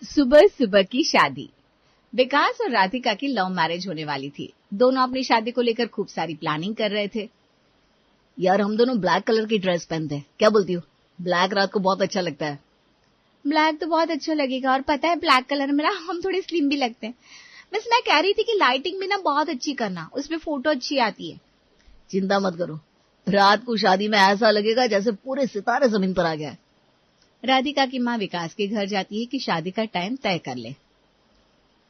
सुबह सुबह की शादी। विकास और राधिका की लव मैरिज होने वाली थी। दोनों अपनी शादी को लेकर खूब सारी प्लानिंग कर रहे थे। यार हम दोनों ब्लैक कलर की ड्रेस पहनते हैं, क्या बोलती हो? ब्लैक रात को बहुत अच्छा लगता है। ब्लैक तो बहुत अच्छा लगेगा, और पता है ब्लैक कलर में ना हम थोड़े स्लिम भी लगते हैं। बस मैं कह रही थी कि लाइटिंग भी ना बहुत अच्छी करना, उसमें फोटो अच्छी आती है। चिंता मत करो, रात को शादी में ऐसा लगेगा जैसे पूरे सितारे जमीन पर आ गया है। राधिका की माँ विकास के घर जाती है कि शादी का टाइम तय कर ले।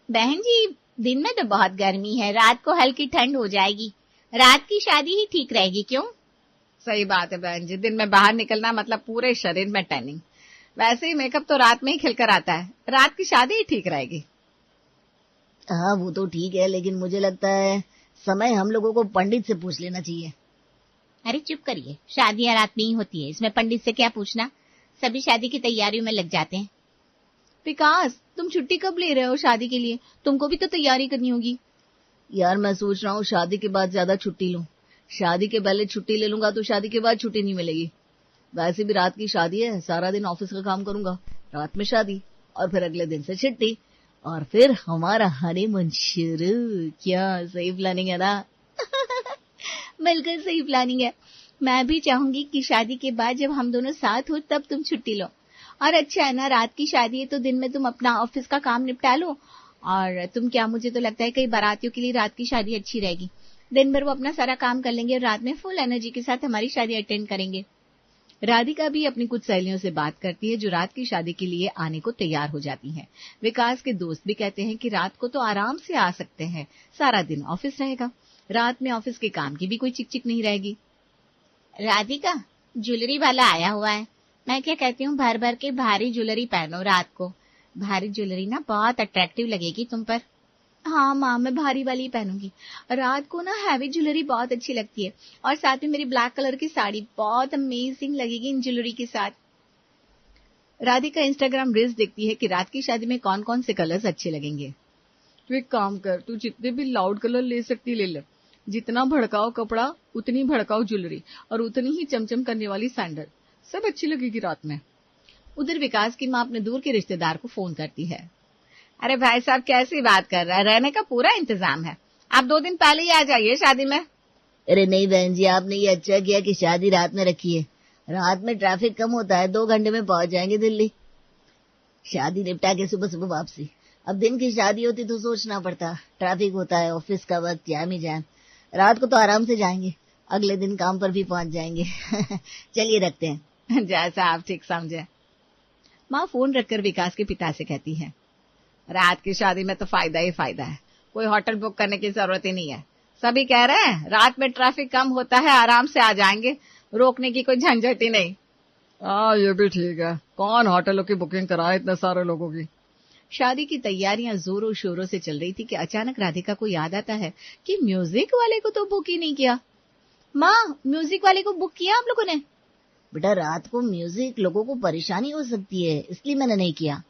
बहन जी, दिन में तो बहुत गर्मी है, रात को हल्की ठंड हो जाएगी, रात की शादी ही ठीक रहेगी, क्यों? सही बात है बहन जी, दिन में बाहर निकलना मतलब पूरे शरीर में टैनिंग। वैसे ही मेकअप तो रात में ही खिलकर आता है, रात की शादी ही ठीक रहेगी। हाँ वो तो ठीक है, लेकिन मुझे लगता है समय हम लोगों को पंडित से पूछ लेना चाहिए। अरे चुप करिए, शादियां रात में ही होती है, इसमें पंडित से क्या पूछना, सभी शादी की तैयारियों में लग जाते हैं। विकास, तुम छुट्टी कब ले रहे हो शादी के लिए? तुमको भी तो तैयारी करनी होगी। यार मैं सोच रहा हूँ शादी के बाद ज्यादा छुट्टी लूं। शादी के पहले छुट्टी ले लूंगा तो शादी के बाद छुट्टी नहीं मिलेगी। वैसे भी रात की शादी है, सारा दिन ऑफिस का काम करूंगा, रात में शादी, और फिर अगले दिन से छुट्टी, और फिर हमारा हनीमून शुरू। क्या सही प्लानिंग है ना? बिल्कुल सही प्लानिंग है। मैं भी चाहूंगी कि शादी के बाद जब हम दोनों साथ हो तब तुम छुट्टी लो। और अच्छा है ना, रात की शादी है तो दिन में तुम अपना ऑफिस का काम निपटा लो। और तुम क्या, मुझे तो लगता है कई बारातियों के लिए रात की शादी अच्छी रहेगी। दिन भर वो अपना सारा काम कर लेंगे और रात में फुल एनर्जी के साथ हमारी शादी अटेंड करेंगे। राधिका भी अपनी कुछ सहेलियों से बात करती है जो रात की शादी के लिए आने को तैयार हो जाती हैं। विकास के दोस्त भी कहते हैं कि रात को तो आराम से आ सकते हैं, सारा दिन ऑफिस रहेगा, रात में ऑफिस के काम की भी कोई चिक-चिक नहीं रहेगी। राधिका, ज्वेलरी वाला आया हुआ है, मैं क्या कहती हूँ भर भर के भारी ज्वेलरी पहनो रात को। भारी ज्वेलरी ना बहुत अट्रैक्टिव लगेगी तुम पर। हाँ माँ, मैं भारी वाली पहनूंगी। रात को ना हैवी ज्वेलरी बहुत अच्छी लगती है, और साथ में मेरी ब्लैक कलर की साड़ी बहुत अमेजिंग लगेगी इन ज्वेलरी के साथ। राधिका इंस्टाग्राम रील्स देखती है कि रात की शादी में कौन कौन से कलर्स अच्छे लगेंगे। तू एक काम कर, तू जितने भी लाउड कलर ले सकती ले ले। जितना भड़काओ कपड़ा उतनी भड़काओ ज्वेलरी, और उतनी ही चमचम करने वाली सैंडल, सब अच्छी लगेगी रात में। उधर विकास की माँ अपने दूर के रिश्तेदार को फोन करती है। अरे भाई साहब, कैसी बात कर रहा है, रहने का पूरा इंतजाम है, आप 2 दिन पहले ही आ जाइए शादी में। अरे नहीं बहन जी, आपने ये अच्छा किया कि शादी रात में रखी है। रात में ट्रैफिक कम होता है, 2 घंटे में पहुंच जाएंगे दिल्ली। शादी निपटा के सुबह सुबह वापसी। अब दिन की शादी होती तो सोचना पड़ता, ट्रैफिक होता है, ऑफिस का वक्त, जैम ही जैम। रात को तो आराम से जाएंगे, अगले दिन काम पर भी पहुंच जाएंगे। चलिए रखते हैं। जैसा आप ठीक समझे। माँ फोन रखकर विकास के पिता से कहती है, रात की शादी में तो फायदा ही फायदा है, कोई होटल बुक करने की जरूरत ही नहीं है। सभी कह रहे हैं रात में ट्रैफिक कम होता है, आराम से आ जाएंगे, रोकने की कोई झंझट ही नहीं। हाँ ये भी ठीक है, कौन होटलों की बुकिंग कराए इतने सारे लोगों की। शादी की तैयारियां जोरों शोरों से चल रही थी कि अचानक राधिका को याद आता है कि म्यूजिक वाले को तो बुक ही नहीं किया। माँ, म्यूजिक वाले को बुक किया आप लोगों ने? बेटा रात को म्यूजिक लोगों को परेशानी हो सकती है, इसलिए मैंने नहीं किया।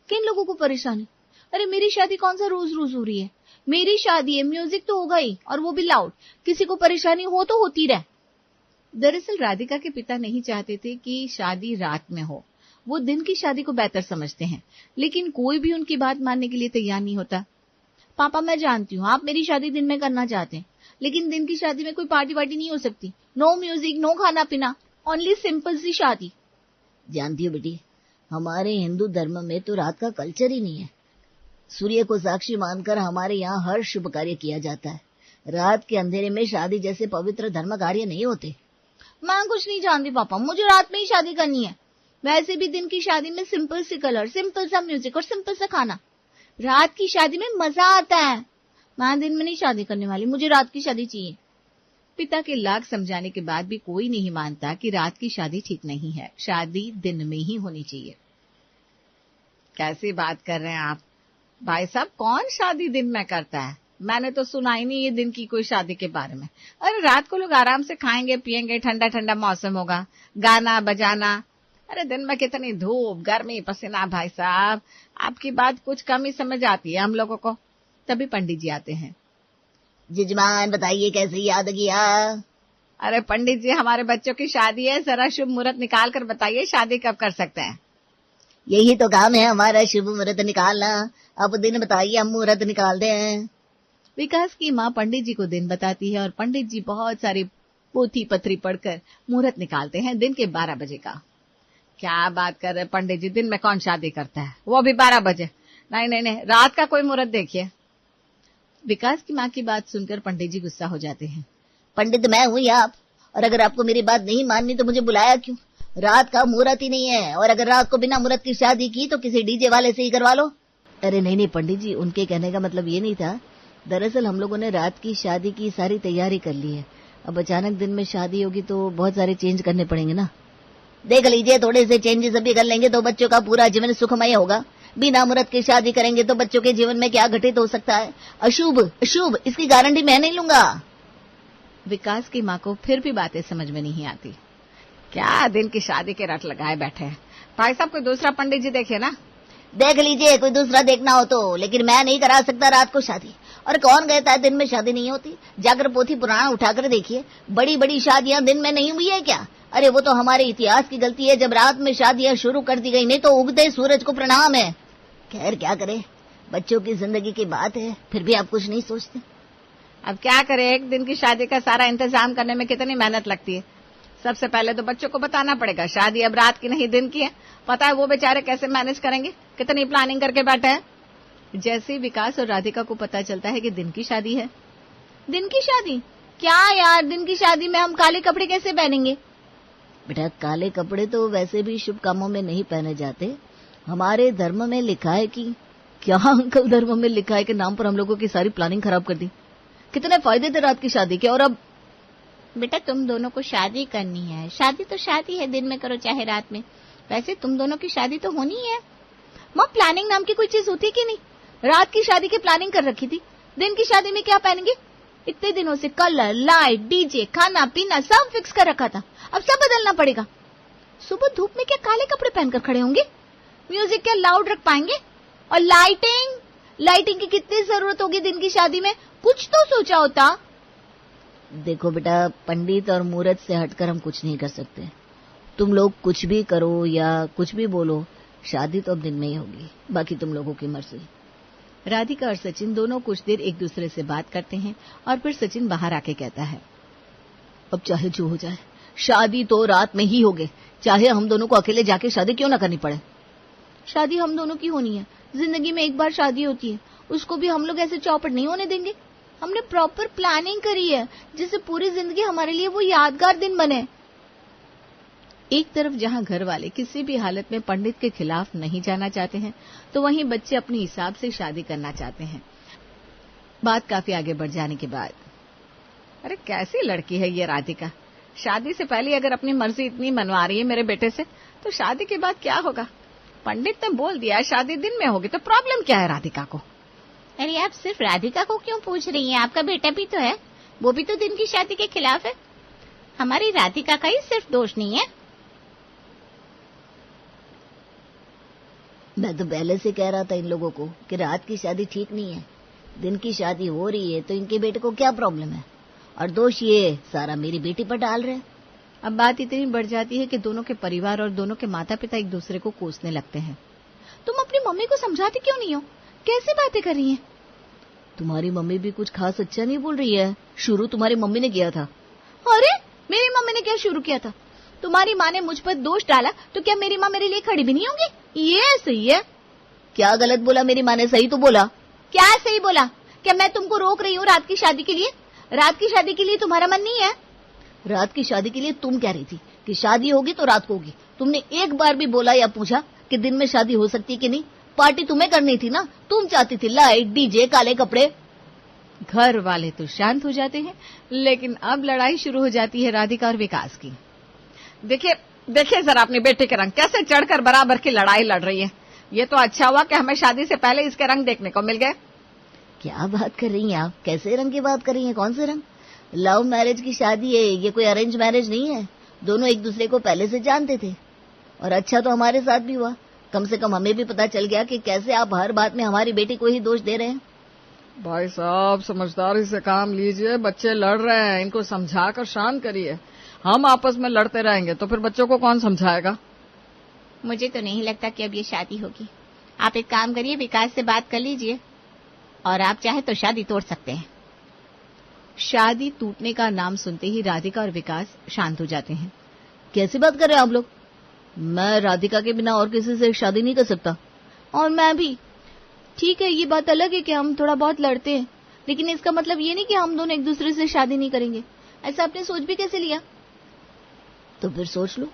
किन लोगों को परेशानी? अरे मेरी शादी कौन सा रोज रोज हो रही है, मेरी शादी है, म्यूजिक तो होगा ही, और वो भी लाउड, किसी को परेशानी हो तो होती रहे। दरअसल राधिका के पिता नहीं चाहते थे कि शादी रात में हो, वो दिन की शादी को बेहतर समझते हैं, लेकिन कोई भी उनकी बात मानने के लिए तैयार नहीं होता। पापा मैं जानती हूँ आप मेरी शादी दिन में करना चाहते हैं, लेकिन दिन की शादी में कोई पार्टी वार्टी नहीं हो सकती, नो म्यूजिक, नो खाना पीना, ओनली सिंपल सी शादी। जानती हो बेटी, हमारे हिंदू धर्म में तो रात का कल्चर ही नहीं है। सूर्य को साक्षी मानकर हमारे यहाँ हर शुभ कार्य किया जाता है। रात के अंधेरे में शादी जैसे पवित्र धर्म कार्य नहीं होते। मैं कुछ नहीं जानती पापा, मुझे रात में ही शादी करनी है। वैसे भी दिन की शादी में सिंपल सी कलर, सिंपल सा म्यूजिक और सिंपल सा खाना, रात की शादी में मजा आता है। मैं दिन में नहीं शादी करने वाली, मुझे रात की शादी चाहिए। पिता के लाख समझाने के बाद भी कोई नहीं मानता कि रात की शादी ठीक नहीं है, शादी दिन में ही होनी चाहिए। कैसी बात कर रहे हैं आप भाई साहब, कौन शादी दिन में करता है? मैंने तो सुना ही नहीं ये दिन की कोई शादी के बारे में। अरे रात को लोग आराम से खाएंगे पिएंगे, ठंडा ठंडा मौसम होगा, गाना बजाना। अरे दिन में कितनी धूप, गर्मी, पसीना। भाई साहब आपकी बात कुछ कम ही समझ आती है हम लोगों को। तभी पंडित जी आते हैं। जजमान बताइए कैसे याद किया? अरे पंडित जी, हमारे बच्चों की शादी है, जरा शुभ मुहूर्त निकाल कर बताइए शादी कब कर सकते हैं। यही तो काम है हमारा, शुभ मुहूर्त निकालना। आप दिन बताइए, हम मुहूर्त निकाल दें। विकास की माँ पंडित जी को दिन बताती है और पंडित जी बहुत सारी पोथी पत्री पढ़कर मुहूर्त निकालते हैं दिन के 12 बजे का। क्या बात कर रहे पंडित जी, दिन में कौन शादी करता है, वो भी 12 बजे? नहीं नहीं नहीं, रात का कोई मुहूर्त देखिए। विकास की माँ की बात सुनकर पंडित जी गुस्सा हो जाते हैं। पंडित मैं हूँ या आप? और अगर आपको मेरी बात नहीं माननी तो मुझे बुलाया क्यों? रात का मुहूर्त ही नहीं है, और अगर रात को बिना मुहूर्त की शादी की तो किसी डीजे वाले से ही करवा लो। अरे नहीं नहीं पंडित जी, उनके कहने का मतलब ये नहीं था। दरअसल हम लोगों ने रात की शादी की सारी तैयारी कर ली है। अब अचानक दिन में शादी होगी तो बहुत सारे चेंज करने पड़ेंगे ना। देख लीजिए, थोड़े से चेंजेस अभी कर लेंगे तो बच्चों का पूरा जीवन सुखमय होगा। बिना मुहूर्त की शादी करेंगे तो बच्चों के जीवन में क्या घटित हो सकता है, अशुभ अशुभ, इसकी गारंटी मैं नहीं लूंगा। विकास की माँ को फिर भी बातें समझ में नहीं आती। क्या दिन की शादी के रट लगाए बैठे हैं। भाई साहब कोई दूसरा पंडित जी देखिए ना। देख लीजिए, कोई दूसरा देखना हो तो, लेकिन मैं नहीं करा सकता रात को शादी। और कौन कहता है दिन में शादी नहीं होती? जाकर पोथी पुराण उठाकर देखिए, बड़ी बड़ी शादियां दिन में नहीं हुई है क्या? अरे वो तो हमारे इतिहास की गलती है जब रात में शादियां शुरू कर दी गई, नहीं तो उगते सूरज को प्रणाम है। खैर क्या करे, बच्चों की जिंदगी की बात है, फिर भी आप कुछ नहीं सोचते। अब क्या करें, एक दिन की शादी का सारा इंतजाम करने में कितनी मेहनत लगती है। सबसे पहले तो बच्चों को बताना पड़ेगा शादी अब रात की नहीं दिन की है। पता है वो बेचारे कैसे मैनेज करेंगे, कितनी प्लानिंग करके बैठे हैं। जैसे विकास और राधिका को पता चलता है कि दिन की शादी है। दिन की शादी? क्या यार, दिन की शादी में हम काले कपड़े कैसे पहनेंगे? बेटा काले कपड़े तो वैसे भी शुभ कामों में नहीं पहने जाते। हमारे धर्म में लिखा है कि, क्या अंकल धर्म में लिखा है कि नाम पर हम लोगों की सारी प्लानिंग खराब कर दी। कितने फायदे थे रात की शादी के, और अब? बेटा तुम दोनों को शादी करनी है, शादी तो शादी है, दिन में करो चाहे रात में। वैसे तुम दोनों की शादी तो होनी है। माँ प्लानिंग नाम की कोई चीज होती कि नहीं? रात की शादी की प्लानिंग कर रखी थी, दिन की शादी में क्या पहनेंगे? इतने दिनों से कलर, लाइट, डीजे, खाना पीना सब फिक्स कर रखा था, अब सब बदलना पड़ेगा। सुबह धूप में क्या काले कपड़े पहनकर खड़े होंगे? म्यूजिक क्या लाउड रख पाएंगे? और लाइटिंग की कितनी जरूरत होगी दिन की शादी में? कुछ तो सोचा होता। देखो बेटा, पंडित और मुहूर्त से हटकर हम कुछ नहीं कर सकते। तुम लोग कुछ भी करो या कुछ भी बोलो, शादी तो अब दिन में ही होगी, बाकी तुम लोगों की मर्जी। राधिका और सचिन दोनों कुछ देर एक दूसरे से बात करते हैं और फिर सचिन बाहर आके कहता है, अब चाहे जो हो जाए शादी तो रात में ही होगी, चाहे हम दोनों को अकेले जाके शादी क्यों ना करनी पड़े। शादी हम दोनों की होनी है, जिंदगी में एक बार शादी होती है, उसको भी हम लोग ऐसे चौपट नहीं होने देंगे। हमने प्रॉपर प्लानिंग करी है जिससे पूरी जिंदगी हमारे लिए वो यादगार दिन बने। एक तरफ जहां घर वाले किसी भी हालत में पंडित के खिलाफ नहीं जाना चाहते हैं, तो वहीं बच्चे अपने हिसाब से शादी करना चाहते हैं। बात काफी आगे बढ़ जाने के बाद, अरे कैसी लड़की है ये राधिका, शादी से पहले अगर अपनी मर्जी इतनी मनवा रही है मेरे बेटे से, तो शादी के बाद क्या होगा? पंडित ने बोल दिया शादी दिन में होगी, तो प्रॉब्लम क्या है राधिका को? अरे आप सिर्फ राधिका को क्यों पूछ रही हैं? आपका बेटा भी तो है, वो भी तो दिन की शादी के खिलाफ है। हमारी राधिका का ही सिर्फ दोष नहीं है। मैं तो पहले से कह रहा था इन लोगों को कि रात की शादी ठीक नहीं है, दिन की शादी हो रही है तो इनके बेटे को क्या प्रॉब्लम है, और दोष ये सारा मेरी बेटी पर डाल रहे हैं। अब बात इतनी बढ़ जाती है कि दोनों के परिवार और दोनों के माता पिता एक दूसरे को कोसने लगते हैं। तुम अपनी मम्मी को समझाती क्यों नहीं हो? कैसे बातें कर रही हैं? तुम्हारी मम्मी भी कुछ खास अच्छा नहीं बोल रही है, शुरू तुम्हारी मम्मी ने किया था। अरे मेरी मम्मी ने क्या शुरू किया था? तुम्हारी माँ ने मुझ पर दोष डाला तो क्या मेरी माँ मेरे लिए खड़ी भी नहीं होगी? ये सही है। क्या गलत बोला मेरी माँ ने? सही तो बोला। क्या सही बोला? क्या मैं तुमको रोक रही हूँ रात की शादी के लिए? रात की शादी के लिए तुम्हारा मन नहीं है? रात की शादी के लिए तुम कह रही थी कि शादी होगी तो रात को होगी। तुमने एक बार भी बोला या पूछा कि दिन में शादी हो सकती है कि नहीं? पार्टी तुम्हें करनी थी ना, तुम चाहती थी लाइट, डीजे, काले कपड़े। घर वाले तो शांत हो जाते हैं, लेकिन अब लड़ाई शुरू हो जाती है राधिका और विकास की। देखिए जरा अपनी बेटी के रंग कैसे चढ़कर बराबर की लड़ाई लड़ रही है। ये तो अच्छा हुआ कि हमें शादी से पहले इसके रंग देखने को मिल गए। क्या बात कर रही हैं आप? कैसे रंग की बात कर रही हैं? कौन से रंग? लव मैरिज की शादी है, ये कोई अरेंज मैरिज नहीं है। दोनों एक दूसरे को पहले से जानते थे, और अच्छा तो हमारे साथ भी हुआ। कम से कम हमें भी पता चल गया कि कैसे आप हर बात में हमारी बेटी को ही दोष दे रहे हैं। भाई साहब समझदारी से काम लीजिए, बच्चे लड़ रहे हैं, इनको समझाकर शांत करिए। हम आपस में लड़ते रहेंगे तो फिर बच्चों को कौन समझाएगा? मुझे तो नहीं लगता कि अब ये शादी होगी। आप एक काम करिए, विकास से बात कर लीजिए और आप चाहे तो शादी तोड़ सकते हैं। शादी टूटने का नाम सुनते ही राधिका और विकास शांत हो जाते हैं। कैसी बात कर रहे हैं आप लोग? मैं राधिका के बिना और किसी से शादी नहीं कर सकता। और मैं भी। ठीक है, ये बात अलग है कि हम थोड़ा बहुत लड़ते हैं, लेकिन इसका मतलब ये नहीं कि हम दोनों एक दूसरे से शादी नहीं करेंगे। ऐसा आपने सोच भी कैसे लिया? तो फिर सोच लो,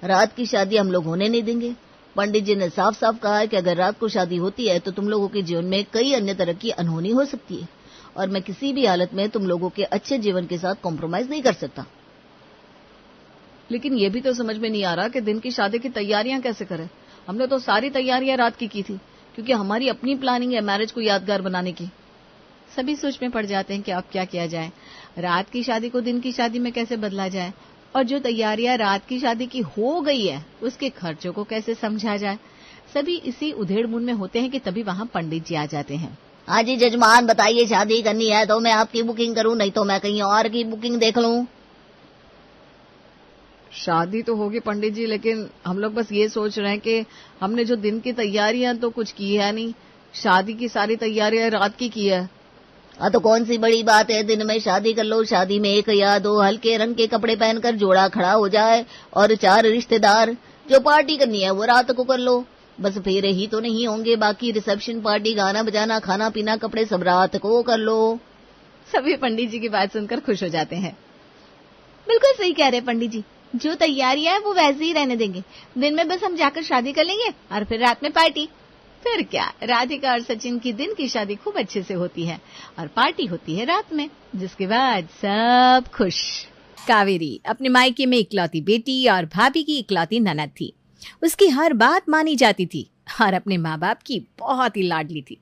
रात की शादी हम लोग होने नहीं देंगे। पंडित जी ने साफ साफ कहा है कि अगर रात को शादी होती है तो तुम लोगों के जीवन में कई अन्य तरह की अनहोनी हो सकती है, और मैं किसी भी हालत में तुम लोगों के अच्छे जीवन के साथ कॉम्प्रोमाइज नहीं कर सकता। लेकिन ये भी तो समझ में नहीं आ रहा कि दिन की शादी की तैयारियां कैसे करें। हमने तो सारी तैयारियां रात की थी, क्योंकि हमारी अपनी प्लानिंग है मैरिज को यादगार बनाने की। सभी सोच में पड़ जाते हैं कि अब क्या किया जाए, रात की शादी को दिन की शादी में कैसे बदला जाए, और जो तैयारियां रात की शादी की हो गई है उसके खर्चों को कैसे समझा जाए। सभी इसी उधेड़-बुन में होते हैं कि तभी वहां पंडित जी आ जाते हैं। हाँ जी जजमान, बताइए, शादी करनी है तो मैं आपकी बुकिंग करूं, नहीं तो मैं कहीं और की बुकिंग देख लूं। शादी तो होगी पंडित जी, लेकिन हम लोग बस ये सोच रहे हैं कि हमने जो दिन की तैयारियां तो कुछ की है नहीं, शादी की सारी तैयारियां रात की है। हाँ तो कौन सी बड़ी बात है, दिन में शादी कर लो। शादी में एक या दो हल्के रंग के कपड़े पहनकर जोड़ा खड़ा हो जाए, और 4 रिश्तेदार। जो पार्टी करनी है वो रात को कर लो। बस फेरे ही तो नहीं होंगे, बाकी रिसेप्शन पार्टी, गाना बजाना, खाना पीना, कपड़े सब रात को कर लो। सभी पंडित जी की बात सुनकर खुश हो जाते हैं। बिल्कुल सही कह रहे पंडित जी, जो तैयारियां है वो वैसे ही रहने देंगे। दिन में बस हम जाकर शादी कर लेंगे और फिर रात में पार्टी। फिर क्या, राधिका और सचिन की दिन की शादी खूब अच्छे से होती है और पार्टी होती है रात में, जिसके बाद सब खुश। कावेरी अपने मायके में इकलौती बेटी और भाभी की इकलौती ननद थी। उसकी हर बात मानी जाती थी और अपने माँ बाप की बहुत ही लाडली थी।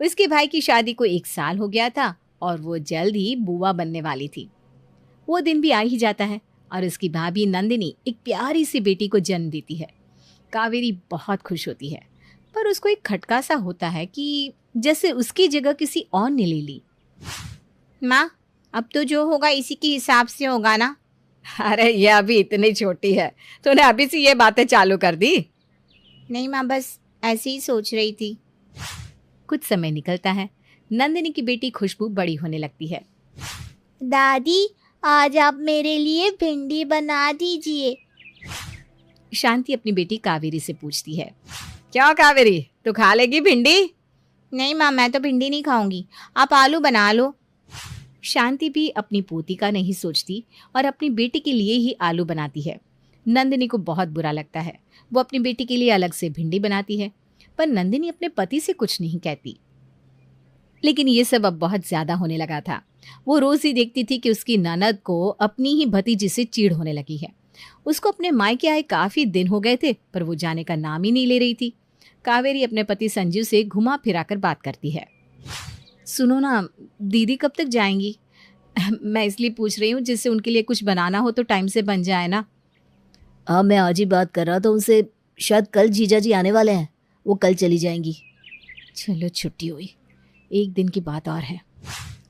उसके भाई की शादी को 1 साल हो गया था और वो जल्द ही बुआ बनने वाली थी। वो दिन भी आ ही जाता है और उसकी भाभी नंदिनी एक प्यारी सी बेटी को जन्म देती है। कावेरी बहुत खुश होती है, पर उसको एक खटका सा होता है कि जैसे उसकी जगह किसी और ने ले ली। माँ, अब तो जो होगा इसी के हिसाब से होगा ना? अरे ये अभी इतनी छोटी है, तूने अभी से ये बातें चालू कर दी? नहीं माँ, बस ऐसे ही सोच रही थी। कुछ समय निकलता है, नंदिनी की बेटी खुशबू बड़ी होने लगती है। दादी, आज आप मेरे लिए भिंडी बना दीजिए। शांति अपनी बेटी कावेरी से पूछती है, क्या कावेरी, तू खा लेगी भिंडी? नहीं माँ, मैं तो भिंडी नहीं खाऊंगी, आप आलू बना लो। शांति भी अपनी पोती का नहीं सोचती और अपनी बेटी के लिए ही आलू बनाती है। नंदिनी को बहुत बुरा लगता है। वो अपनी बेटी के लिए अलग से भिंडी बनाती है, पर नंदिनी अपने पति से कुछ नहीं कहती। लेकिन ये सब अब बहुत ज्यादा होने लगा था। वो रोज ही देखती थी कि उसकी ननद को अपनी ही भतीजी से चिढ़ होने लगी है। उसको अपने मायके आए काफी दिन हो गए थे, पर वो जाने का नाम ही नहीं ले रही थी। कावेरी अपने पति संजीव से घुमा फिरा कर बात करती है। सुनो ना, दीदी कब तक जाएंगी? मैं इसलिए पूछ रही हूँ जिससे उनके लिए कुछ बनाना हो तो टाइम से बन जाए ना। हाँ, मैं आज ही बात कर रहा था उनसे, शायद कल जीजा जी आने वाले हैं, वो कल चली जाएंगी। चलो छुट्टी हुई, एक दिन की बात और है।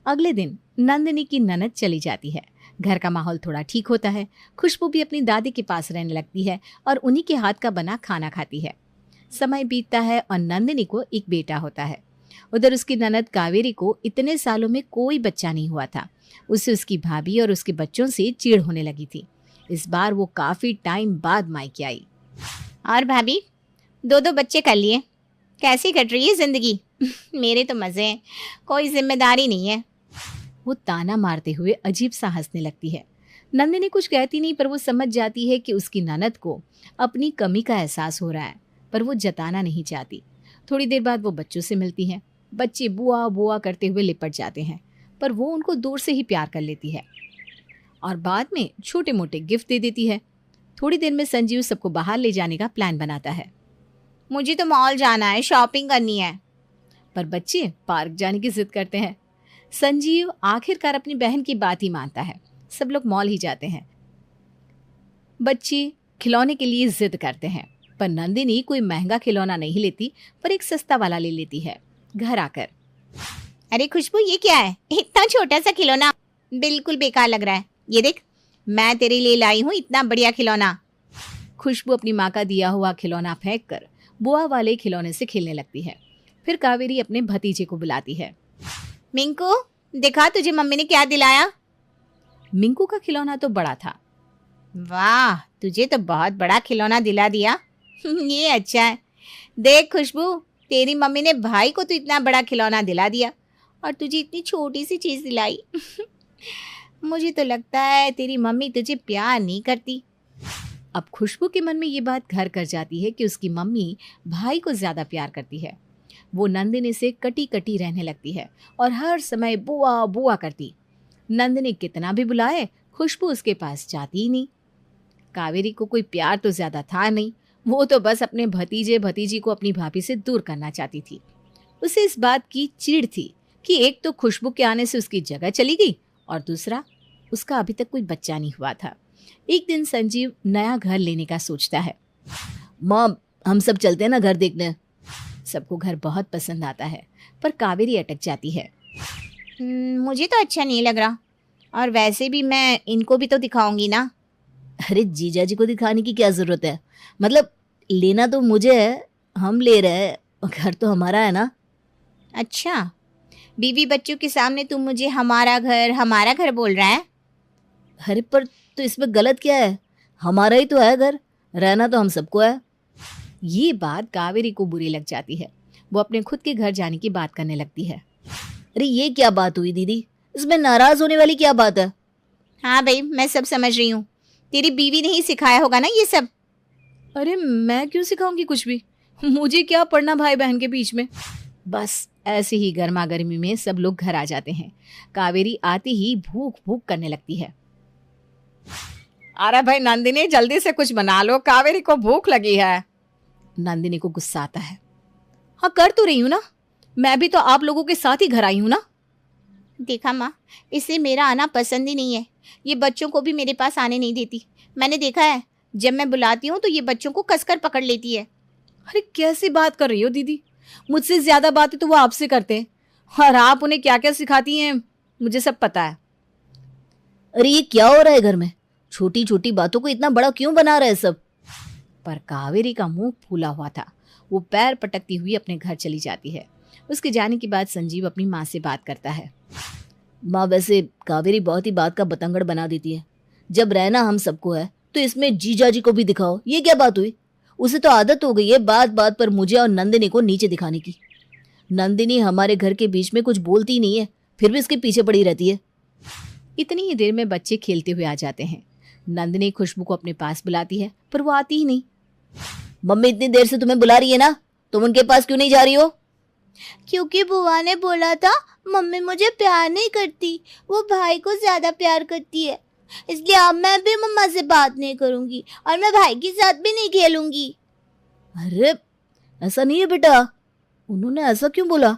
अगले दिन नंदिनी की ननद चली जाती है। घर का माहौल थोड़ा ठीक होता है। खुशबू भी अपनी दादी के पास रहने लगती है और उन्हीं के हाथ का बना खाना खाती है। समय बीतता है और नंदिनी को एक बेटा होता है। उधर उसकी ननद कावेरी को इतने सालों में कोई बच्चा नहीं हुआ था। उसे उसकी भाभी और उसके बच्चों से चिढ़ होने लगी थी। इस बार वो काफी टाइम बाद मायके आई। और भाभी, 2 बच्चे कर लिए, कैसी कट रही है जिंदगी? मेरे तो मजे हैं, कोई जिम्मेदारी नहीं है। वो ताना मारते हुए अजीब सा हंसने लगती है। नंदिनी कुछ कहती नहीं, पर वो समझ जाती है कि उसकी ननद को अपनी कमी का एहसास हो रहा है, पर वो जताना नहीं चाहती। थोड़ी देर बाद वो बच्चों से मिलती है। बच्चे बुआ बुआ करते हुए लिपट जाते हैं, पर वो उनको दूर से ही प्यार कर लेती है और बाद में छोटे मोटे गिफ्ट दे देती है। थोड़ी देर में संजीव सबको बाहर ले जाने का प्लान बनाता है। मुझे तो मॉल जाना है, शॉपिंग करनी है। पर बच्चे पार्क जाने की जिद करते हैं। संजीव आखिरकार अपनी बहन की बात ही मानता है। सब लोग मॉल ही जाते हैं। बच्चे खिलौने के लिए जिद करते हैं, पर नंदिनी कोई महंगा खिलौना नहीं लेती, पर एक सस्ता वाला ले लेती है। घर आकर, अरे खुशबू, ये क्या है? इतना छोटा सा खिलौना, बिल्कुल बेकार लग रहा है। ये देख, मैं तेरे लिए लाई हूँ इतना बढ़िया खिलौना। खुशबू अपनी माँ का दिया हुआ खिलौना फेंक कर बुआ वाले खिलौने से खेलने लगती है। फिर कावेरी अपने भतीजे को बुलाती है। मिंकू, देखा तुझे मम्मी ने क्या दिलाया। मिंकू का खिलौना तो बड़ा था। वाह, तुझे तो बहुत बड़ा खिलौना दिला दिया। ये अच्छा है। देख खुशबू, तेरी मम्मी ने भाई को तो इतना बड़ा खिलौना दिला दिया और तुझे इतनी छोटी सी चीज दिलाई। मुझे तो लगता है तेरी मम्मी तुझे प्यार नहीं करती। अब खुशबू के मन में ये बात घर कर जाती है कि उसकी मम्मी भाई को ज्यादा प्यार करती है। वो नंदिनी से कटी कटी रहने लगती है और हर समय बुआ बुआ करती। नंदिनी कितना भी बुलाए, खुशबू उसके पास जाती ही नहीं। कावेरी को कोई प्यार तो ज्यादा था नहीं, वो तो बस अपने भतीजे भतीजी को अपनी भाभी से दूर करना चाहती थी। उसे इस बात की चिढ़ थी कि एक तो खुशबू के आने से उसकी जगह चली गई और दूसरा उसका अभी तक कोई बच्चा नहीं हुआ था। एक दिन संजीव नया घर लेने का सोचता है। माँ, हम सब चलते हैं ना घर देखने। सबको घर बहुत पसंद आता है, पर कावेरी अटक जाती है। मुझे तो अच्छा नहीं लग रहा, और वैसे भी मैं इनको भी तो दिखाऊंगी ना। अरे जीजा जी को दिखाने की क्या जरूरत है, मतलब लेना तो मुझे है, हम ले रहे हैं, घर तो हमारा है ना। अच्छा, बीवी बच्चों के सामने तुम मुझे हमारा घर बोल रहा है। अरे पर तो इसमें गलत क्या है, हमारा ही तो है घर, रहना तो हम सबको है। ये बात कावेरी को बुरी लग जाती है। वो अपने खुद के घर जाने की बात करने लगती है। अरे ये क्या बात हुई दीदी, इसमें नाराज होने वाली क्या बात है। हाँ भाई, मैं सब समझ रही हूँ, तेरी बीवी ने ही सिखाया होगा ना ये सब। अरे मैं क्यों सिखाऊंगी कुछ भी, मुझे क्या पड़ना भाई बहन के बीच में। बस ऐसे ही गर्मा गर्मी में सब लोग घर आ जाते हैं। कावेरी आते ही भूख भूख करने लगती है। अरे भाई नंदिनी, जल्दी से कुछ बना लो, कावेरी को भूख लगी है। नंदिनी को गुस्सा आता है। हाँ कर तो रही हूँ ना, मैं भी तो आप लोगों के साथ ही घर आई हूँ ना। देखा माँ, इसे मेरा आना पसंद ही नहीं है। ये बच्चों को भी मेरे पास आने नहीं देती। मैंने देखा है, जब मैं बुलाती हूँ तो ये बच्चों को कसकर पकड़ लेती है। अरे कैसी बात कर रही हो दीदी, मुझसे ज्यादा बातें तो वो आपसे करते हैं और आप उन्हें क्या क्या सिखाती हैं मुझे सब पता है। अरे ये क्या हो रहा है घर में, छोटी छोटी बातों को इतना बड़ा क्यों बना रहे हैं सब। पर कावेरी का मुंह फूला हुआ था। वो पैर पटकती हुई अपने घर चली जाती है। उसके जाने के बाद संजीव अपनी माँ से बात करता है। माँ, वैसे कावेरी बहुत ही बात का बतंगड़ बना देती है। जब रहना हम सबको है तो इसमें जीजा जी को भी दिखाओ, ये क्या बात हुई। उसे तो आदत हो गई है बात बात पर मुझे और नंदिनी को नीचे दिखाने की। नंदिनी हमारे घर के बीच में कुछ बोलती नहीं है, फिर भी उसके पीछे पड़ी रहती है। इतनी ही देर में बच्चे खेलते हुए आ जाते हैं। नंदिनी खुशबू को अपने पास बुलाती है, पर वो आती ही नहीं। मम्मी इतनी देर से तुम्हें बुला रही है ना, तुम उनके पास क्यों नहीं जा रही हो। क्योंकि बुआ ने बोला था मम्मी मुझे प्यार नहीं करती, वो भाई को ज्यादा प्यार करती है, इसलिए अब मैं भी मम्मा से बात नहीं करूंगी और मैं भाई के साथ भी नहीं खेलूंगी। अरे ऐसा नहीं है बेटा, उन्होंने ऐसा क्यों बोला।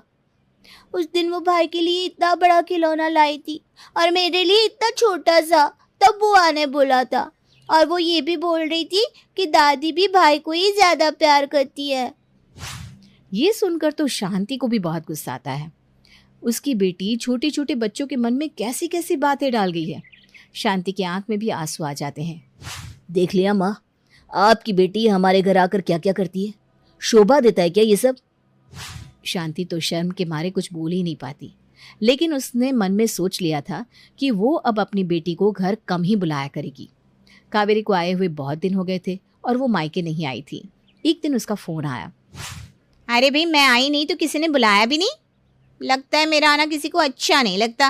उस दिन वो भाई के लिए इतना बड़ा खिलौना लाई थी और मेरे लिए इतना छोटा सा, तब बुआ ने बोला था। और वो ये भी बोल रही थी कि दादी भी भाई को ही ज्यादा प्यार करती है। ये सुनकर तो शांति को भी बहुत गुस्सा आता है। उसकी बेटी छोटे छोटे बच्चों के मन में कैसी कैसी बातें डाल गई है। शांति की आंख में भी आंसू आ जाते हैं। देख लिया माँ, आपकी बेटी हमारे घर आकर क्या क्या करती है, शोभा देता है क्या ये सब। शांति तो शर्म के मारे कुछ बोल ही नहीं पाती, लेकिन उसने मन में सोच लिया था कि वो अब अपनी बेटी को घर कम ही बुलाया करेगी। कावेरी को आए हुए बहुत दिन हो गए थे और वो मायके नहीं आई थी। एक दिन उसका फोन आया। अरे भाई, मैं आई नहीं तो किसी ने बुलाया भी नहीं, लगता है मेरा आना किसी को अच्छा नहीं लगता।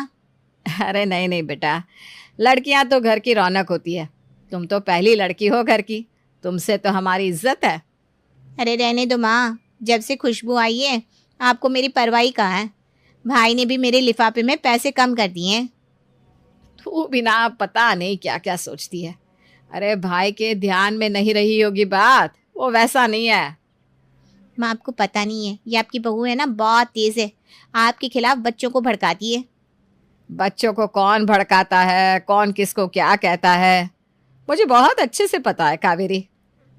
अरे नहीं नहीं बेटा, लड़कियां तो घर की रौनक होती है, तुम तो पहली लड़की हो घर की, तुमसे तो हमारी इज्जत है। अरे रहने दो माँ, जब से खुशबू आई है आपको मेरी परवाही कहाँ है। भाई ने भी मेरे लिफाफे में पैसे कम कर दिए हैं। तू बिना पता नहीं क्या क्या सोचती है। अरे भाई के ध्यान में नहीं रही होगी बात, वो वैसा नहीं है। माँ आपको पता नहीं है, ये आपकी बहू है ना, बहुत तेज है, आपके खिलाफ बच्चों को भड़काती है। बच्चों को कौन भड़काता है, कौन किसको क्या कहता है, मुझे बहुत अच्छे से पता है कावेरी।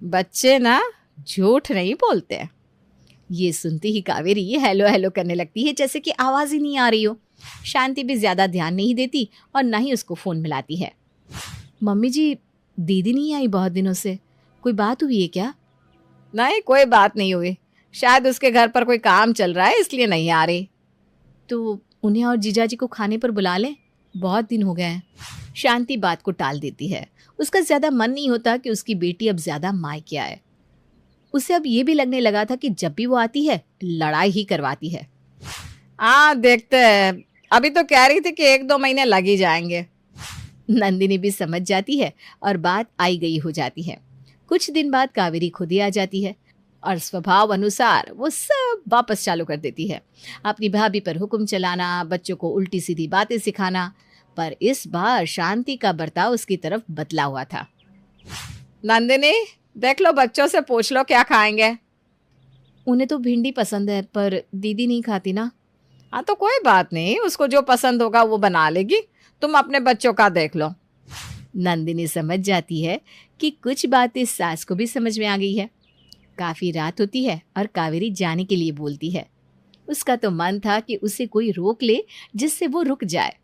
बच्चे ना झूठ नहीं बोलते। ये सुनती ही कावेरी हेलो हेलो करने लगती है, जैसे कि आवाज ही नहीं आ रही हो। शांति भी ज्यादा ध्यान नहीं देती और ना ही उसको फोन मिलाती है। मम्मी जी, दीदी नहीं आई बहुत दिनों से, कोई बात हुई है क्या? नहीं, कोई बात नहीं हुई। शायद उसके घर पर कोई काम चल रहा है, इसलिए नहीं आ रही। तो उन्हें और जीजाजी को खाने पर बुला लें, बहुत दिन हो गए हैं। शांति बात को टाल देती है। उसका ज्यादा मन नहीं होता कि उसकी बेटी अब ज्यादा मायके आए। उसे अब ये भी लगने लगा था कि जब भी वो आती है लड़ाई ही करवाती है। देखते हैं। अभी तो कह रही थी कि 1-2 महीने लग ही जाएंगे। नंदिनी भी समझ जाती है और बात आई गई हो जाती है। कुछ दिन बाद कावेरी खुद ही आ जाती है और स्वभाव अनुसार वो सब वापस चालू कर देती है। अपनी भाभी पर हुक्म चलाना, बच्चों को उल्टी सीधी बातें सिखाना। पर इस बार शांति का बर्ताव उसकी तरफ बदला हुआ था। नंदिनी, देख लो, बच्चों से पूछ लो क्या खाएंगे। उन्हें तो भिंडी पसंद है, पर दीदी नहीं खाती ना। हाँ, तो कोई बात नहीं, उसको जो पसंद होगा वो बना लेगी। तुम अपने बच्चों का देख लो। नंदिनी समझ जाती है कि कुछ बातें सास को भी समझ में आ गई है। काफी रात होती है और कावेरी जाने के लिए बोलती है। उसका तो मन था कि उसे कोई रोक ले जिससे वो रुक जाए,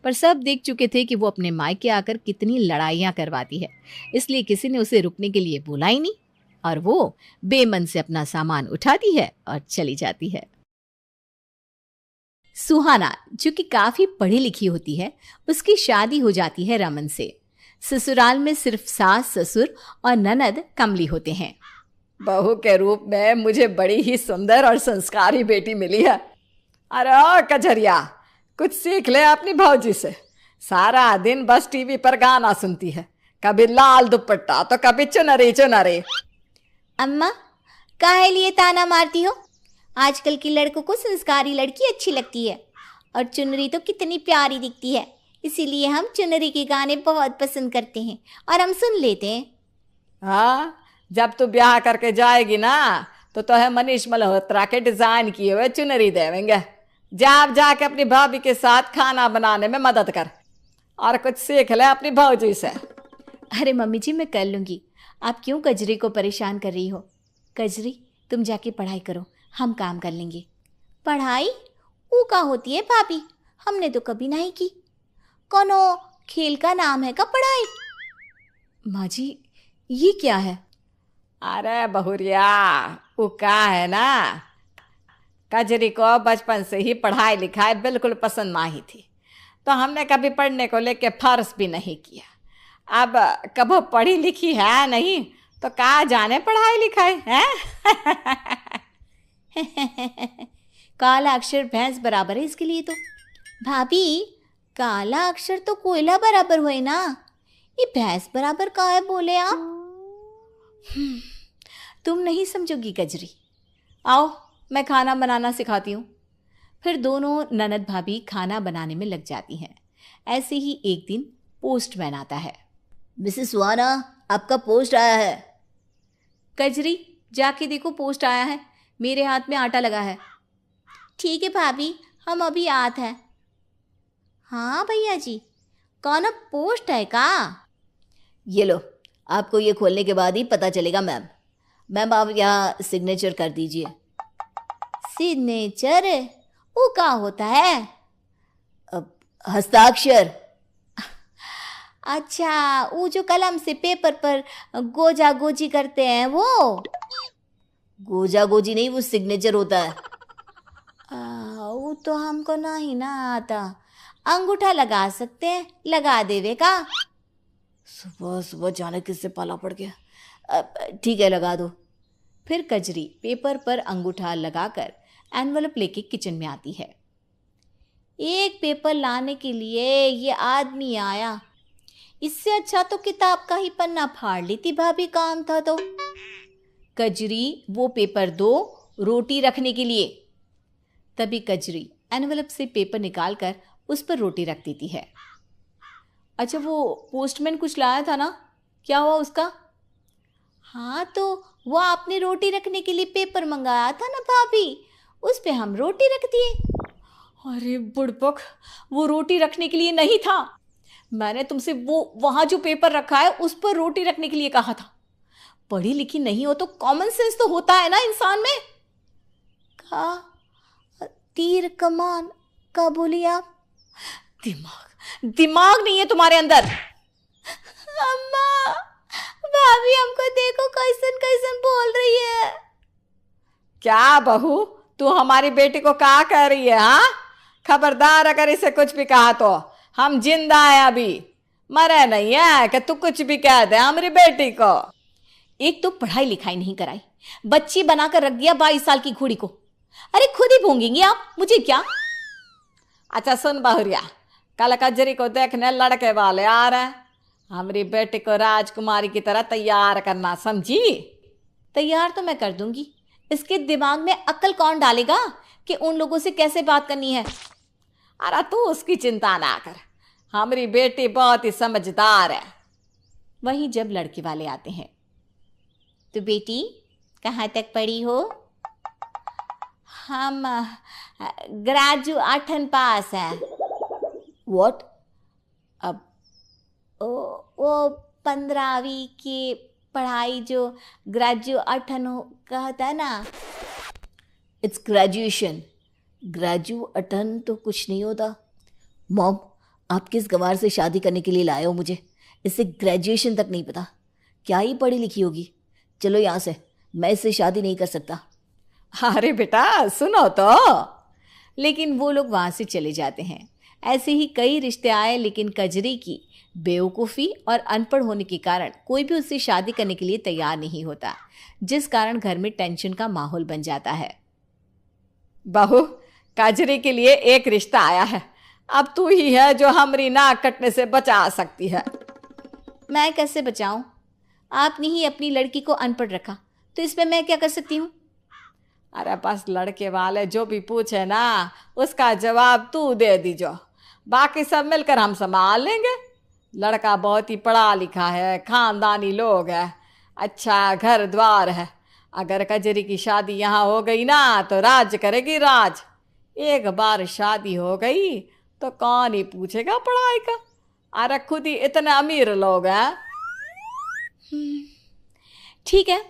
पर सब देख चुके थे कि वो अपने मायके आकर कितनी लड़ाइयाँ करवाती है, इसलिए किसी ने उसे रुकने के लिए बोला ही नहीं और वो बेमन से अपना सामान उठाती है और चली जाती है। सुहाना, जो कि काफी पढ़ी लिखी होती है, उसकी शादी हो जाती है रमन से। ससुराल में सिर्फ सास, ससुर और ननद कमली होते हैं। बहू के रूप में मुझे बड़ी ही सुंदर और संस्कारी बेटी मिली है। अरे कजरिया, कुछ सीख ले अपनी भौजी से। सारा दिन बस टीवी पर गाना सुनती है, कभी लाल दुपट्टा तो कभी चुनरी चुनरी। अम्मा, काहे लिए ताना मारती हो? आजकल की लड़कों को संस्कारी लड़की अच्छी लगती है और चुनरी तो कितनी प्यारी दिखती है, इसीलिए हम चुनरी के गाने बहुत पसंद करते हैं और हम सुन लेते हैं। हाँ, जब तू ब्याह करके जाएगी ना तो तुझे मनीष मल्होत्रा के डिजाइन किए हुए चुनरी देवेंगे। जा जाके अपनी भाभी के साथ खाना बनाने में मदद कर और कुछ सीख ले अपनी भौजी से। अरे मम्मी जी, मैं कर लूंगी। आप क्यों कजरी को परेशान कर रही हो? कजरी, तुम जाके पढ़ाई करो, हम काम कर लेंगे। पढ़ाई वो का होती है भाभी? हमने तो कभी नहीं की। कोनो खेल का नाम है का पढ़ाई? माँ जी, ये क्या है? अरे बहुरिया, वो का है ना, कजरी को बचपन से ही पढ़ाई लिखाई बिल्कुल पसंद नहीं थी, तो हमने कभी पढ़ने को लेके फर्ज भी नहीं किया। अब कभी पढ़ी लिखी है नहीं तो का जाने पढ़ाई लिखाई है। काला अक्षर भैंस बराबर है इसके लिए तो। भाभी, काला अक्षर तो कोयला बराबर हुए ना, ये भैंस बराबर का है बोले आप? तुम नहीं समझोगी कजरी। आओ, मैं खाना बनाना सिखाती हूँ। फिर दोनों ननद भाभी खाना बनाने में लग जाती हैं। ऐसे ही एक दिन पोस्टमैन आता है। मिसेस सुहाना, आपका पोस्ट आया है। कजरी, जाके देखो, पोस्ट आया है। मेरे हाथ में आटा लगा है। ठीक है भाभी, हम अभी आते हैं। हाँ भैया जी, कौन पोस्ट है का? ये लो, आपको ये खोलने के बाद ही पता चलेगा। मैम, आप यहाँ सिग्नेचर कर दीजिए। सिग्नेचर वो का होता है? हस्ताक्षर। अच्छा, वो जो कलम से पेपर पर गोजा गोजी करते हैं वो? गोजा गोजी नहीं, वो सिग्नेचर होता है। वो तो हमको नहीं ना आता। अंगूठा लगा सकते हैं, लगा देवे का? सुबह सुबह जाने किससे पाला पड़ गया। ठीक है, लगा दो। फिर कजरी पेपर पर अंगूठा लगाकर एनवलप लेके किचन में आती है। एक पेपर लाने के लिए ये आदमी आया, इससे अच्छा तो किताब का ही पन्ना फाड़ लेती भाभी, काम था तो। कजरी, वो पेपर दो रोटी रखने के लिए। तभी कजरी एनवलप से पेपर निकालकर उस पर रोटी रख देती है। अच्छा, वो पोस्टमैन कुछ लाया था ना, क्या हुआ उसका? हाँ, तो वो आपने रोटी रखने के लिए पेपर मंगाया था ना भाभी, उस पे हम रोटी रख दिए। अरे बुड़बक, वो रोटी रखने के लिए नहीं था। मैंने तुमसे वो वहां जो पेपर रखा है उस पर रोटी रखने के लिए कहा था। पढ़ी लिखी नहीं हो तो कॉमन सेंस तो होता है ना इंसान में। का तीर कमान का बोली आप? दिमाग नहीं है तुम्हारे अंदर। अम्मा, भाभी हमको देखो कैसन कैसन बोल रही है। क्या बहू, तू हमारी बेटी को क्या कह रही है? हाँ, खबरदार अगर इसे कुछ भी कहा तो हम जिंदा है, अभी मरे नहीं है कि तू कुछ भी कह दे हमारी बेटी को। एक तो पढ़ाई लिखाई नहीं कराई, बच्ची बनाकर रख दिया 22 साल की घोड़ी को। अरे खुद ही भोंगेंगे आप, मुझे क्या। अच्छा सुन बहुरिया, कल कजरी को देखने लड़के वाले आ रहे हैं। हमारी बेटी को राजकुमारी की तरह तैयार करना, समझी? तैयार तो मैं कर दूंगी, इसके दिमाग में अक्ल कौन डालेगा कि उन लोगों से कैसे बात करनी है। अरे तू उसकी चिंता ना कर, हमारी बेटी बहुत ही समझदार है। वहीं जब लड़के वाले आते हैं, तो बेटी कहाँ तक पढ़ी हो? हम ग्रेजुएशन पास है। व्हाट? अब वो 15वीं की पढ़ाई जो ग्रेजुएशन कहता है ना। इट्स ग्रेजुएशन, ग्रेजुएशन तो कुछ नहीं होता। मॉम, आप किस गवार से शादी करने के लिए लाए हो मुझे? इससे ग्रेजुएशन तक नहीं पता, क्या ही पढ़ी लिखी होगी। चलो यहाँ से, मैं इससे शादी नहीं कर सकता। अरे बेटा सुनो तो। लेकिन वो लोग वहाँ से चले जाते हैं। ऐसे ही कई रिश्ते आए, लेकिन कजरी की बेवकूफ़ी और अनपढ़ होने के कारण कोई भी उससे शादी करने के लिए तैयार नहीं होता, जिस कारण घर में टेंशन का माहौल बन जाता है। बहू, कजरी के लिए एक रिश्ता आया है, अब तू ही है जो हमारी नाक कटने से बचा सकती है। मैं कैसे बचाऊं? आपने ही अपनी लड़की को अनपढ़ रखा, तो इसमें मैं क्या कर सकती हूँ? अरे बस लड़के वाले जो भी पूछे ना, उसका जवाब तू दे दीजो, बाकी सब मिलकर हम संभाल लेंगे। लड़का बहुत ही पढ़ा लिखा है, खानदानी लोग है, अच्छा घर द्वार है। अगर कजरी की शादी यहाँ हो गई ना तो राज करेगी राज। एक बार शादी हो गई तो कौन ही पूछेगा पढ़ाई का। अरे खुद ही इतने अमीर लोग हैं। ठीक है,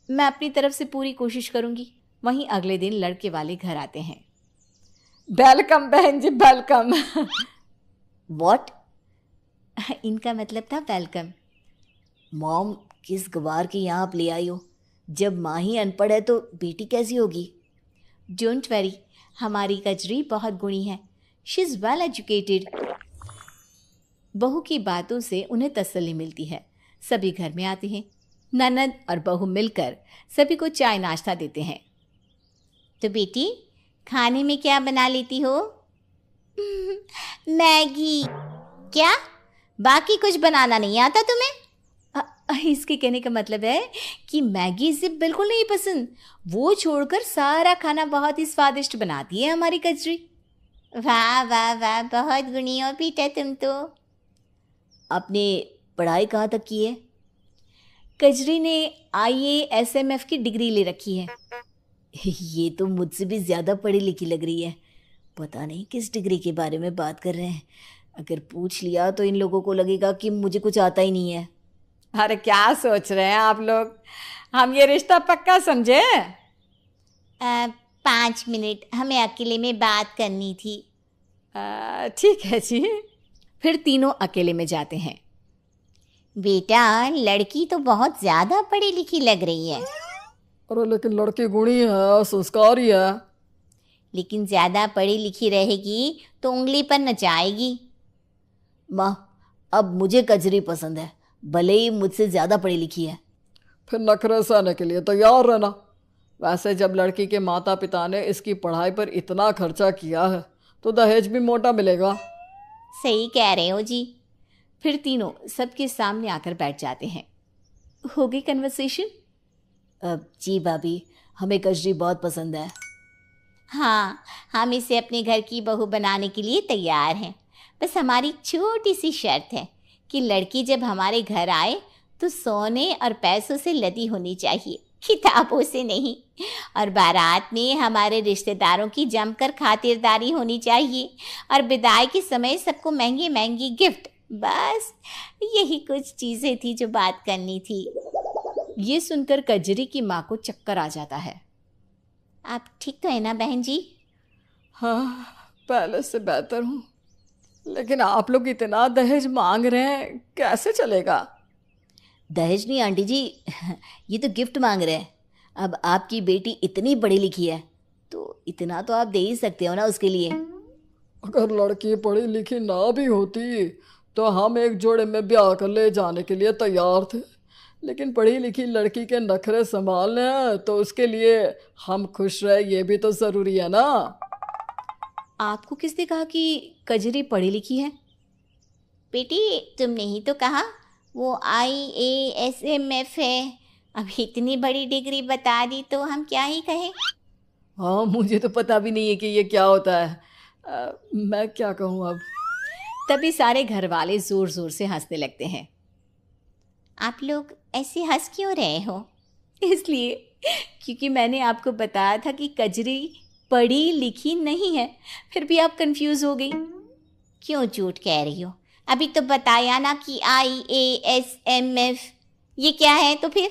मैं अपनी तरफ से पूरी कोशिश करूंगी। वहीं अगले दिन लड़के वाले घर आते हैं। वेलकम बहन जी, वेलकम। व्हाट? इनका मतलब था वेलकम। मॉम, किस गवार की यहाँ आप ले आई हो? जब माँ ही अनपढ़ है तो बेटी कैसी होगी? डोंट वरी, हमारी कजरी बहुत गुणी है, शी इज़ वेल एजुकेटेड। बहू की बातों से उन्हें तसल्ली मिलती है। सभी घर में आते हैं। ननद और बहू मिलकर सभी को चाय नाश्ता देते हैं। तो बेटी, खाने में क्या बना लेती हो? मैगी। क्या बाकी कुछ बनाना नहीं आता तुम्हें? इसके कहने का मतलब है कि मैगी इसे बिल्कुल नहीं पसंद। वो छोड़कर सारा खाना बहुत ही स्वादिष्ट बनाती है हमारी कजरी। वाह वाह वाह, बहुत गुणी हो बेटा तुम तो। आपने पढ़ाई कहाँ तक की है? कजरी ने IASMF की डिग्री ले रखी है। ये तो मुझसे भी ज़्यादा पढ़ी लिखी लग रही है। पता नहीं किस डिग्री के बारे में बात कर रहे हैं। अगर पूछ लिया तो इन लोगों को लगेगा कि मुझे कुछ आता ही नहीं है। अरे क्या सोच रहे हैं आप लोग, हम ये रिश्ता पक्का समझे? 5 मिनट, हमें अकेले में बात करनी थी। ठीक है जी। फिर तीनों अकेले में जाते हैं। बेटा, लड़की तो बहुत ज़्यादा पढ़ी लिखी लग रही है। अरे लेकिन लड़की गुणी है, संस्कारी है। लेकिन ज़्यादा पढ़ी लिखी रहेगी तो उंगली पर नचाएगी। माँ, अब मुझे कजरी पसंद है, भले ही मुझसे ज़्यादा पढ़ी लिखी है। फिर नखरे सहने के लिए तैयार रहना। वैसे जब लड़की के माता पिता ने इसकी पढ़ाई पर इतना खर्चा किया है तो दहेज भी मोटा मिलेगा। सही कह रहे हो जी। फिर तीनों सबके सामने आकर बैठ जाते हैं। हो गई कन्वर्सेशन? जी भाभी, हमें कजरी बहुत पसंद है। हाँ, हम इसे अपने घर की बहू बनाने के लिए तैयार हैं। बस हमारी छोटी सी शर्त है कि लड़की जब हमारे घर आए तो सोने और पैसों से लदी होनी चाहिए, किताबों से नहीं। और बारात में हमारे रिश्तेदारों की जमकर खातिरदारी होनी चाहिए और विदाई के समय सबको महंगे महंगे गिफ्ट। बस यही कुछ चीज़ें थी जो बात करनी थी। ये सुनकर कजरी की माँ को चक्कर आ जाता है। आप ठीक तो है ना बहन जी? हाँ, पहले से बेहतर हूँ, लेकिन आप लोग इतना दहेज मांग रहे हैं, कैसे चलेगा? दहेज नहीं आंटी जी, ये तो गिफ्ट मांग रहे हैं। अब आपकी बेटी इतनी पढ़ी लिखी है तो इतना तो आप दे ही सकते हो ना उसके लिए। अगर लड़की पढ़ी लिखी ना भी होती तो हम एक जोड़े में ब्याह कर ले जाने के लिए तैयार थे, लेकिन पढ़ी लिखी लड़की के नखरे संभालने हैं तो उसके लिए हम खुश रहे, ये भी तो ज़रूरी है ना। आपको किसने कहा कि कजरी पढ़ी लिखी है? बेटी तुमने ही तो कहा वो IASMF है। अब इतनी बड़ी डिग्री बता दी तो हम क्या ही कहें। हाँ, मुझे तो पता भी नहीं है कि ये क्या होता है। मैं क्या कहूँ अब। तभी सारे घर वाले जोर जोर से हंसने लगते हैं। आप लोग ऐसे हंस क्यों रहे हो? इसलिए क्योंकि मैंने आपको बताया था कि कजरी पढ़ी लिखी नहीं है, फिर भी आप कंफ्यूज हो गई। क्यों झूठ कह रही हो? अभी तो बताया ना कि IASMF। ये क्या है तो फिर?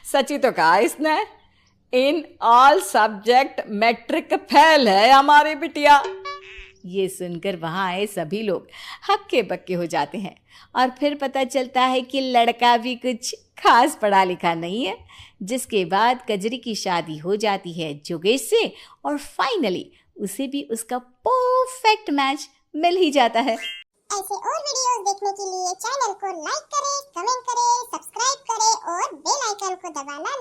सची तो कहा इसने, in all subject matric fail है हमारी बिटिया। ये सुनकर वहाँ आए सभी लोग हक्के बक्के हो जाते हैं और फिर पता चलता है कि लड़का भी कुछ खास पढ़ा लिखा नहीं है, जिसके बाद कजरी की शादी हो जाती है जोगेश से और फाइनली उसे भी उसका परफेक्ट मैच मिल ही जाता है। ऐसे और वीडियोस देखने के लिए चैनल को लाइक करें, कमेंट करें, सब्सक्राइब करें और बेल आइकन को दबाना